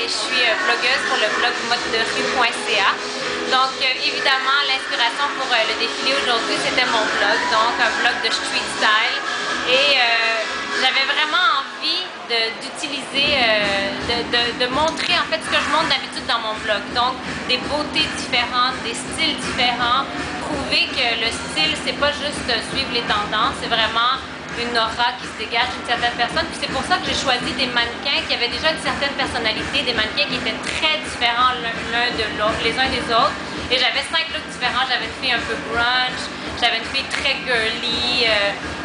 et je suis blogueuse pour le blog moderue.ca. Donc évidemment, l'inspiration pour le défilé aujourd'hui, c'était mon blog, donc un blog de street style. Et j'avais vraiment envie d'utiliser, de montrer en fait ce que je montre d'habitude dans mon blog. Donc des beautés différentes, des styles différents, prouver que le style, c'est pas juste suivre les tendances, c'est vraiment une aura qui se dégage d'une certaine personne. Puis c'est pour ça que j'ai choisi des mannequins qui avaient déjà une certaine personnalité, des mannequins qui étaient très différents l'un de l'autre, les uns des autres. Et j'avais 5 looks différents. J'avais une fille un peu grunge, j'avais une fille très girly,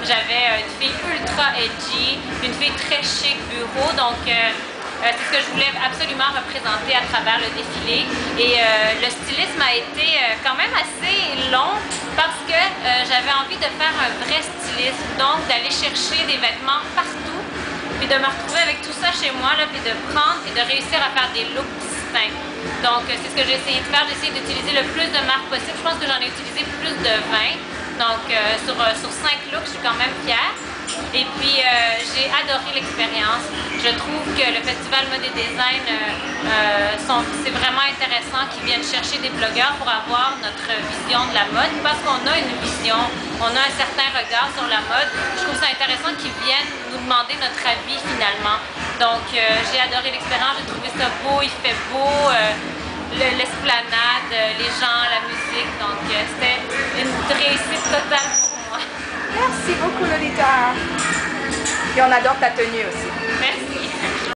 j'avais une fille ultra edgy, une fille très chic bureau. Donc c'est ce que je voulais absolument représenter à travers le défilé. Et le stylisme a été quand même assez long parce que j'avais envie de faire un vrai stylisme, donc d'aller chercher des vêtements partout, puis de me retrouver avec tout ça chez moi, là, puis de prendre et de réussir à faire des looks distincts. Donc c'est ce que j'ai essayé de faire, j'ai essayé d'utiliser le plus de marques possible. Je pense que j'en ai utilisé plus de 20. Donc sur 5 looks, je suis quand même fière. Et puis j'ai adoré l'expérience. Je trouve que le Festival Mode et Design, c'est vraiment intéressant qu'ils viennent chercher des blogueurs pour avoir notre vision de la mode, parce qu'on a une vision, on a un certain regard sur la mode. Je trouve ça intéressant qu'ils viennent nous demander notre avis finalement. Donc j'ai adoré l'expérience, j'ai trouvé ça beau, il fait beau. L'esplanade, les gens, la musique, donc c'était une réussite totale pour moi. Merci beaucoup Lolita. Et on adore ta tenue aussi. Merci.